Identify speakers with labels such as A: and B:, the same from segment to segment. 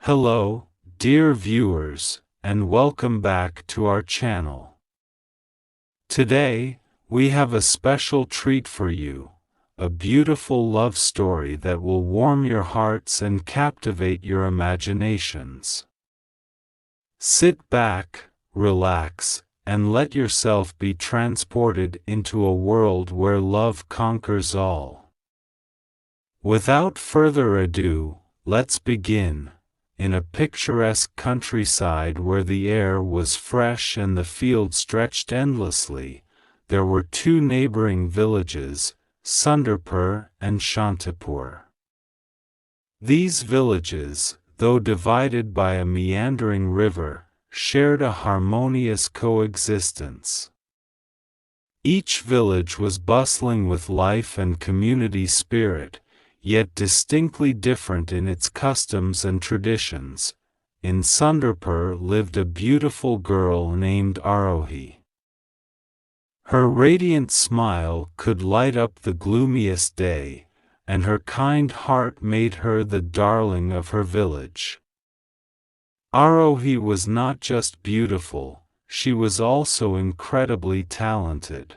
A: Hello, dear viewers, and welcome back to our channel. Today, we have a special treat for you, a beautiful love story that will warm your hearts and captivate your imaginations. Sit back, relax, and let yourself be transported into a world where love conquers all. Without further ado, let's begin. In a picturesque countryside where the air was fresh and the fields stretched endlessly, there were two neighboring villages, Sundarpur and Shantipur. These villages, though divided by a meandering river, shared a harmonious coexistence. Each village was bustling with life and community spirit, yet distinctly different in its customs and traditions. In Sundarpur lived a beautiful girl named Arohi. Her radiant smile could light up the gloomiest day, and her kind heart made her the darling of her village. Arohi was not just beautiful, she was also incredibly talented.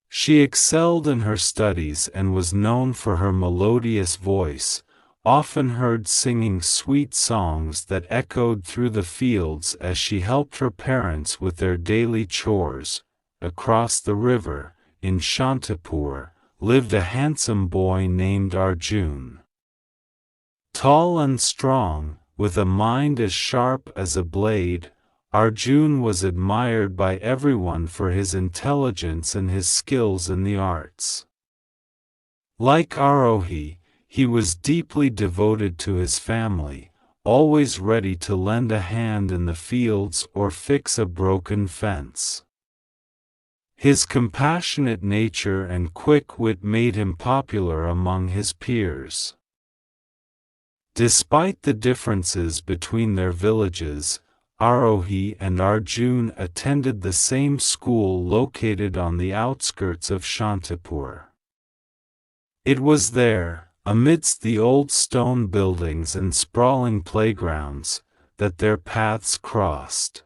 A: She excelled in her studies and was known for her melodious voice, often heard singing sweet songs that echoed through the fields as she helped her parents with their daily chores. Across the river, in Shantipur, lived a handsome boy named Arjun. Tall and strong, with a mind as sharp as a blade, Arjun was admired by everyone for his intelligence and his skills in the arts. Like Arohi, he was deeply devoted to his family, always ready to lend a hand in the fields or fix a broken fence. His compassionate nature and quick wit made him popular among his peers. Despite the differences between their villages, Arohi and Arjun attended the same school located on the outskirts of Shantipur. It was there, amidst the old stone buildings and sprawling playgrounds, that their paths crossed.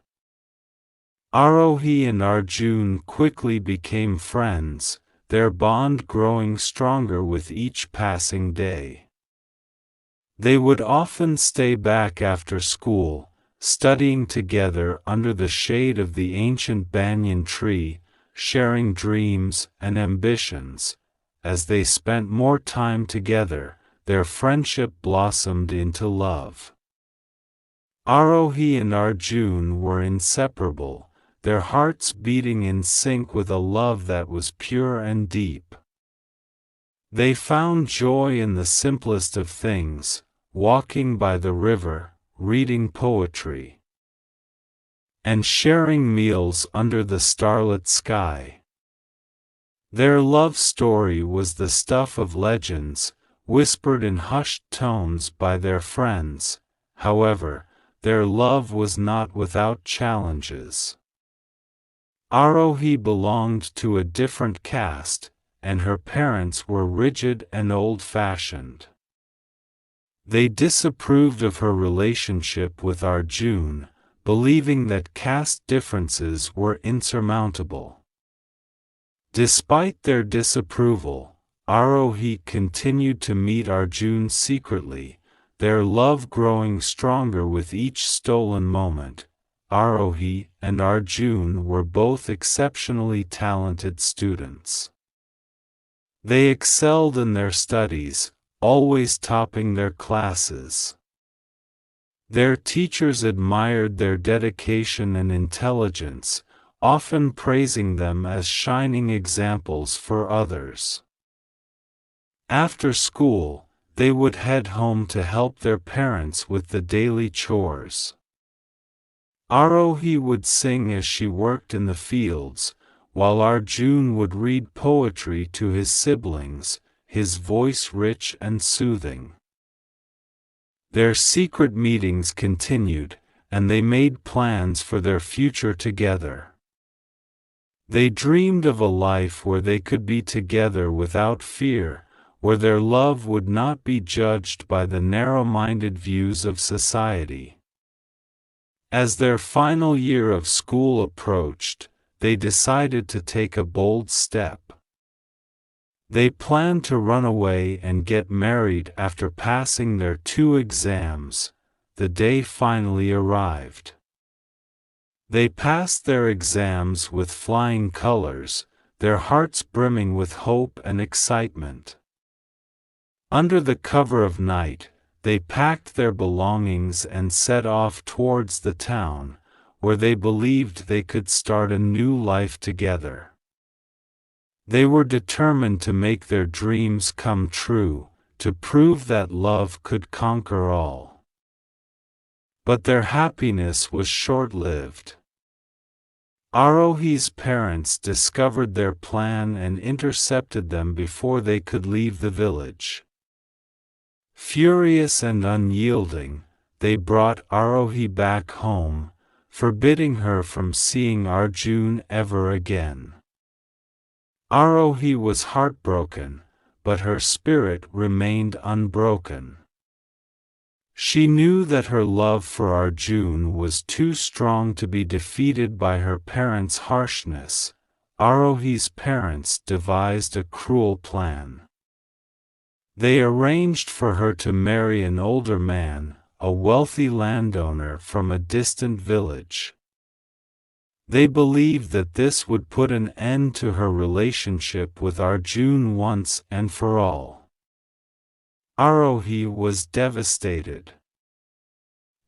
A: Arohi and Arjun quickly became friends, their bond growing stronger with each passing day. They would often stay back after school, studying together under the shade of the ancient banyan tree, sharing dreams and ambitions. As they spent more time together, their friendship blossomed into love. Arohi and Arjun were inseparable, their hearts beating in sync with a love that was pure and deep. They found joy in the simplest of things, walking by the river, reading poetry, and sharing meals under the starlit sky. Their love story was the stuff of legends, whispered in hushed tones by their friends. However, their love was not without challenges. Arohi belonged to a different caste, and her parents were rigid and old-fashioned. They disapproved of her relationship with Arjun, believing that caste differences were insurmountable. Despite their disapproval, Arohi continued to meet Arjun secretly, their love growing stronger with each stolen moment. Arohi and Arjun were both exceptionally talented students. They excelled in their studies, always topping their classes. Their teachers admired their dedication and intelligence, often praising them as shining examples for others. After school, they would head home to help their parents with the daily chores. Arohi would sing as she worked in the fields, while Arjun would read poetry to his siblings, his voice rich and soothing. Their secret meetings continued, and they made plans for their future together. They dreamed of a life where they could be together without fear, where their love would not be judged by the narrow-minded views of society. As their final year of school approached, they decided to take a bold step. They planned to run away and get married after passing their 2 exams. The day finally arrived. They passed their exams with flying colors, their hearts brimming with hope and excitement. Under the cover of night, they packed their belongings and set off towards the town, where they believed they could start a new life together. They were determined to make their dreams come true, to prove that love could conquer all. But their happiness was short-lived. Arohi's parents discovered their plan and intercepted them before they could leave the village. Furious and unyielding, they brought Arohi back home, forbidding her from seeing Arjun ever again. Arohi was heartbroken, but her spirit remained unbroken. She knew that her love for Arjun was too strong to be defeated by her parents' harshness. Arohi's parents devised a cruel plan. They arranged for her to marry an older man, a wealthy landowner from a distant village. They believed that this would put an end to her relationship with Arjun once and for all. Arohi was devastated.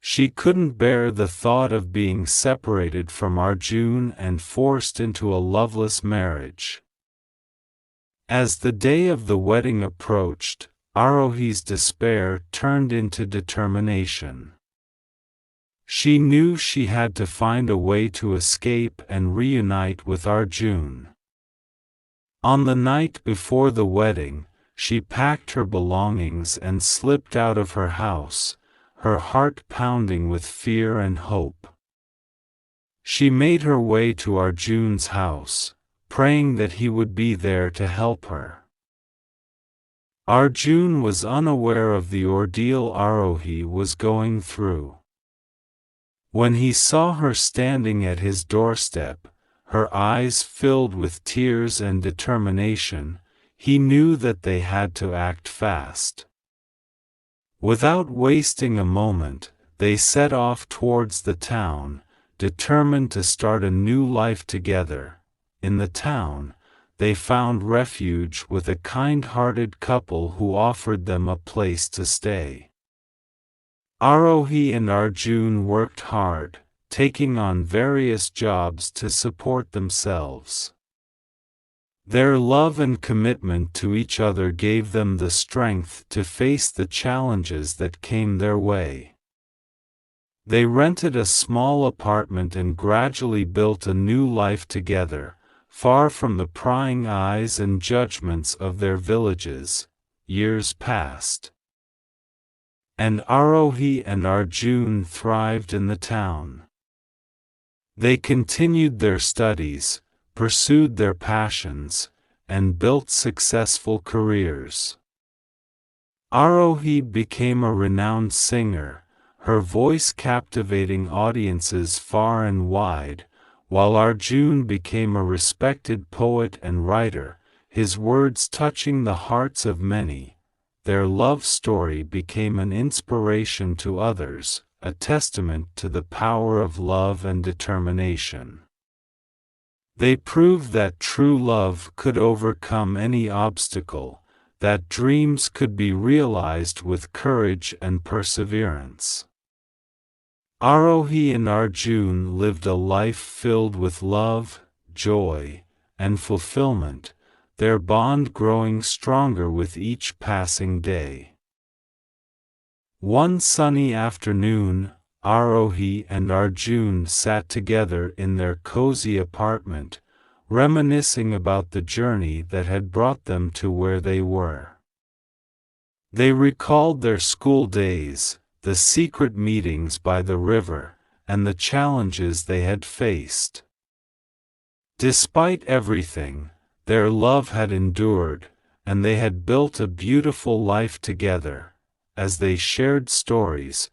A: She couldn't bear the thought of being separated from Arjun and forced into a loveless marriage. As the day of the wedding approached, Arohi's despair turned into determination. She knew she had to find a way to escape and reunite with Arjun. On the night before the wedding, she packed her belongings and slipped out of her house, her heart pounding with fear and hope. She made her way to Arjun's house, praying that he would be there to help her. Arjun was unaware of the ordeal Arohi was going through. When he saw her standing at his doorstep, her eyes filled with tears and determination, he knew that they had to act fast. Without wasting a moment, they set off towards the town, determined to start a new life together. In the town, they found refuge with a kind-hearted couple who offered them a place to stay. Arohi and Arjun worked hard, taking on various jobs to support themselves. Their love and commitment to each other gave them the strength to face the challenges that came their way. They rented a small apartment and gradually built a new life together, far from the prying eyes and judgments of their villages. Years passed, and Arohi and Arjun thrived in the town. They continued their studies, pursued their passions, and built successful careers. Arohi became a renowned singer, her voice captivating audiences far and wide, while Arjun became a respected poet and writer, his words touching the hearts of many. Their love story became an inspiration to others, a testament to the power of love and determination. They proved that true love could overcome any obstacle, that dreams could be realized with courage and perseverance. Arohi and Arjun lived a life filled with love, joy, and fulfillment, their bond growing stronger with each passing day. One sunny afternoon, Arohi and Arjun sat together in their cozy apartment, reminiscing about the journey that had brought them to where they were. They recalled their school days, the secret meetings by the river, and the challenges they had faced. Despite everything, their love had endured, and they had built a beautiful life together. As they shared stories,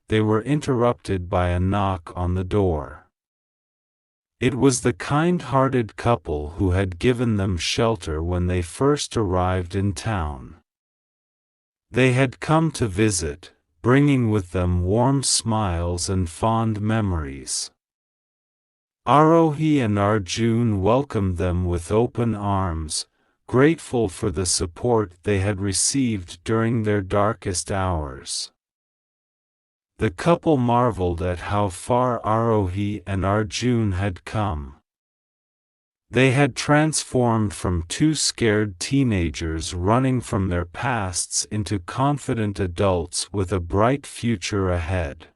A: they were interrupted by a knock on the door. It was the kind-hearted couple who had given them shelter when they first arrived in town. They had come to visit, bringing with them warm smiles and fond memories. Arohi and Arjun welcomed them with open arms, grateful for the support they had received during their darkest hours. The couple marveled at how far Arohi and Arjun had come. They had transformed from two scared teenagers running from their pasts into confident adults with a bright future ahead.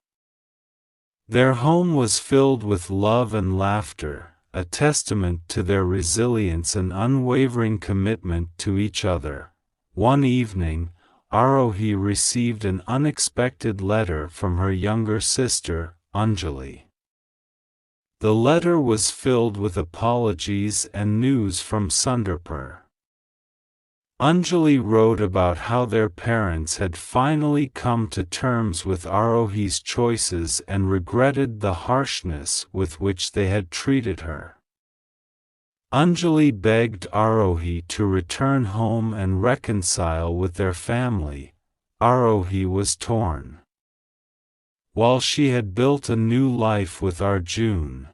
A: Their home was filled with love and laughter, a testament to their resilience and unwavering commitment to each other. One evening, Arohi received an unexpected letter from her younger sister, Anjali. The letter was filled with apologies and news from Sundarpur. Anjali wrote about how their parents had finally come to terms with Arohi's choices and regretted the harshness with which they had treated her. Anjali begged Arohi to return home and reconcile with their family. Arohi was torn. While she had built a new life with Arjun,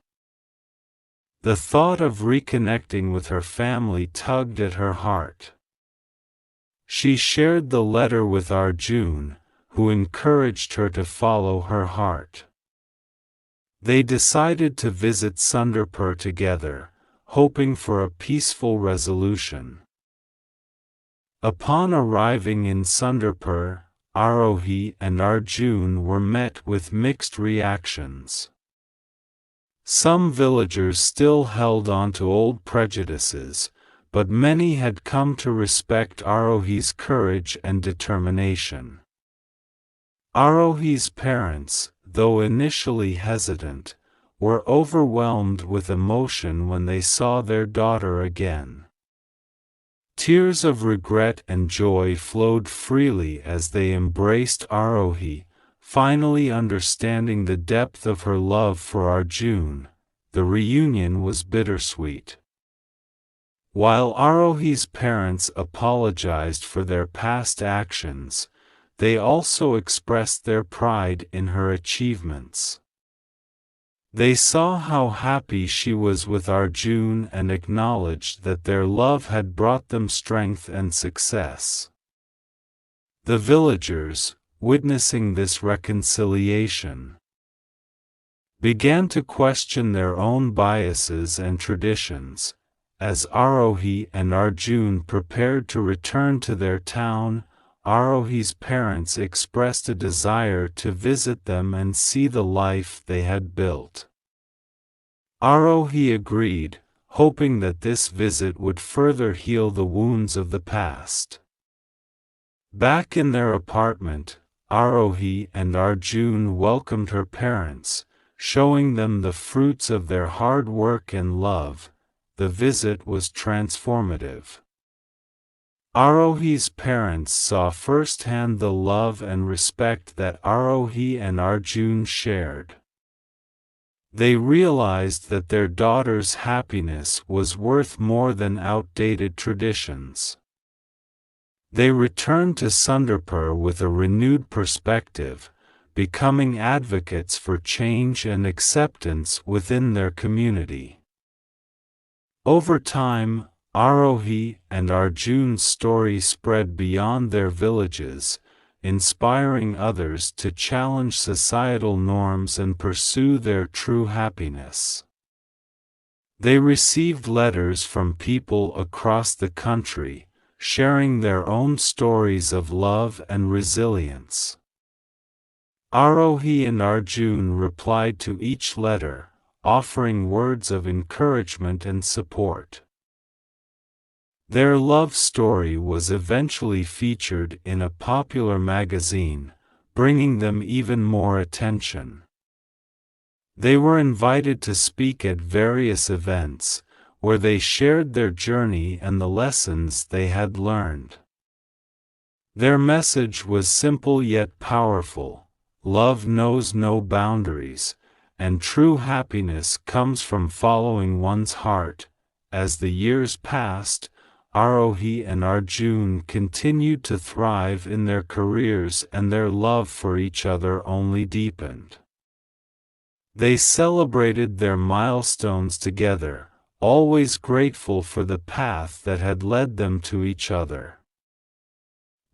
A: the thought of reconnecting with her family tugged at her heart. She shared the letter with Arjun, who encouraged her to follow her heart. They decided to visit Sundarpur together, hoping for a peaceful resolution. Upon arriving in Sundarpur, Arohi and Arjun were met with mixed reactions. Some villagers still held on to old prejudices, but many had come to respect Arohi's courage and determination. Arohi's parents, though initially hesitant, were overwhelmed with emotion when they saw their daughter again. Tears of regret and joy flowed freely as they embraced Arohi, finally understanding the depth of her love for Arjun. The reunion was bittersweet. While Arohi's parents apologized for their past actions, they also expressed their pride in her achievements. They saw how happy she was with Arjun and acknowledged that their love had brought them strength and success. The villagers, witnessing this reconciliation, began to question their own biases and traditions. As Arohi and Arjun prepared to return to their town, Arohi's parents expressed a desire to visit them and see the life they had built. Arohi agreed, hoping that this visit would further heal the wounds of the past. Back in their apartment, Arohi and Arjun welcomed her parents, showing them the fruits of their hard work and love. The visit was transformative. Arohi's parents saw firsthand the love and respect that Arohi and Arjun shared. They realized that their daughter's happiness was worth more than outdated traditions. They returned to Sundarpur with a renewed perspective, becoming advocates for change and acceptance within their community. Over time, Arohi and Arjun's story spread beyond their villages, inspiring others to challenge societal norms and pursue their true happiness. They received letters from people across the country, sharing their own stories of love and resilience. Arohi and Arjun replied to each letter, offering words of encouragement and support. Their love story was eventually featured in a popular magazine, bringing them even more attention. They were invited to speak at various events, where they shared their journey and the lessons they had learned. Their message was simple yet powerful: love knows no boundaries, and true happiness comes from following one's heart. As the years passed, Arohi and Arjun continued to thrive in their careers, and their love for each other only deepened. They celebrated their milestones together, always grateful for the path that had led them to each other.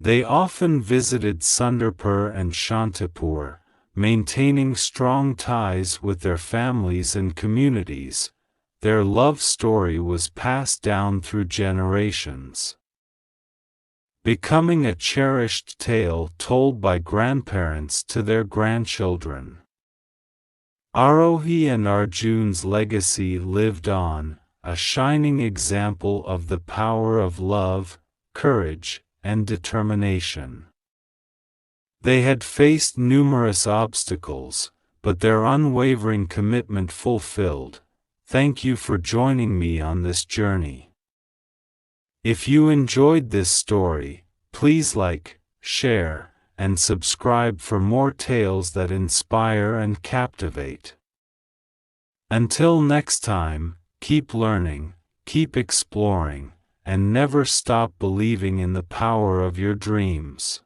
A: They often visited Sundarpur and Shantipur, maintaining strong ties with their families and communities. Their love story was passed down through generations, becoming a cherished tale told by grandparents to their grandchildren. Arohi and Arjun's legacy lived on, a shining example of the power of love, courage, and determination. They had faced numerous obstacles, but their unwavering commitment fulfilled. Thank you for joining me on this journey. If you enjoyed this story, please like, share, and subscribe for more tales that inspire and captivate. Until next time, keep learning, keep exploring, and never stop believing in the power of your dreams.